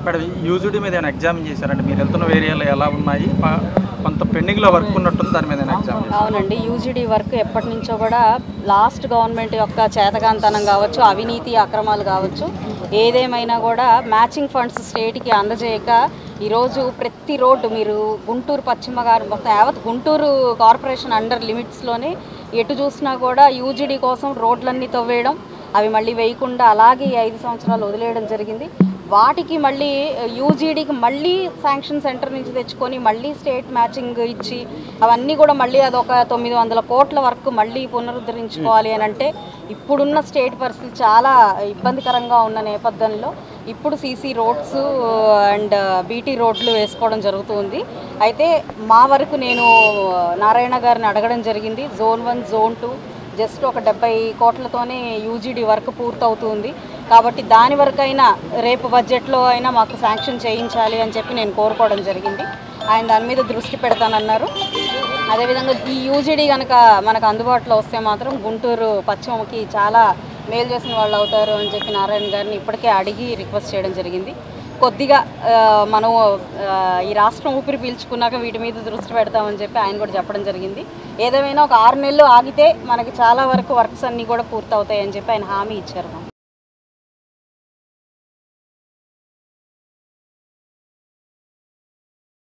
Madam UGD మీద ఏమైనా exam చేశారండి? మీరు వెళ్తున్న ఏరియాలో ఎలా ఉన్నాయి? కొంత పెండింగ్లో వర్క్ ఉన్నట్టుంది, దాని మీద ఎగ్జామ్? అవునండి, యూజీడీ వర్క్ ఎప్పటి నుంచో కూడా లాస్ట్ గవర్నమెంట్ యొక్క చేతగాంతనం కావచ్చు, అవినీతి అక్రమాలు కావచ్చు, ఏదేమైనా కూడా మ్యాచింగ్ ఫండ్స్ స్టేట్కి అందజేయక ఈరోజు ప్రతి రోడ్డు మీరు గుంటూరు పశ్చిమ మొత్తం యావత్ గుంటూరు కార్పొరేషన్ అండర్ లిమిట్స్లోనే ఎటు చూసినా కూడా యూజీడీ కోసం రోడ్లన్నీ తవ్వేయడం, అవి మళ్ళీ వేయకుండా అలాగే 5 సంవత్సరాలు వదిలేయడం జరిగింది. వాటికి మళ్ళీ యూజీడీకి మళ్ళీ శాంక్షన్ సెంటర్ నుంచి తెచ్చుకొని మళ్ళీ స్టేట్ మ్యాచింగ్ ఇచ్చి అవన్నీ కూడా మళ్ళీ అదొక 900 కోట్ల వరకు మళ్ళీ పునరుద్ధరించుకోవాలి అని అంటే ఇప్పుడున్న స్టేట్ పరిస్థితి చాలా ఇబ్బందికరంగా ఉన్న నేపథ్యంలో ఇప్పుడు సీసీ రోడ్స్ అండ్ బీటీ రోడ్లు వేసుకోవడం జరుగుతుంది. అయితే మా వరకు నేను నారాయణ గారిని అడగడం జరిగింది. జోన్ 1 జోన్ 2 జస్ట్ ఒక 70 కోట్లతోనే యూజీడీ వర్క్ పూర్తవుతుంది కాబట్టి దాని వరకైనా రేపు బడ్జెట్లో అయినా మాకు శాంక్షన్ చేయించాలి అని చెప్పి నేను కోరుకోవడం జరిగింది. ఆయన దాని మీద దృష్టి పెడతానన్నారు. అదేవిధంగా ఈ యూజీడీ కనుక మనకు అందుబాటులో వస్తే మాత్రం గుంటూరు పశ్చిమకి చాలా మేలు చేసిన వాళ్ళు అవుతారు అని చెప్పి నారాయణ గారిని ఇప్పటికే అడిగి రిక్వెస్ట్ చేయడం జరిగింది. కొద్దిగా మనం ఈ రాష్ట్రం ఊపిరి పీల్చుకున్నాక వీటి మీద దృష్టి పెడతామని చెప్పి ఆయన కూడా చెప్పడం జరిగింది. ఏదేమైనా ఒక 6 నెలలు ఆగితే మనకి చాలా వరకు వర్క్స్ అన్నీ కూడా పూర్తవుతాయని చెప్పి ఆయన హామీ ఇచ్చారు.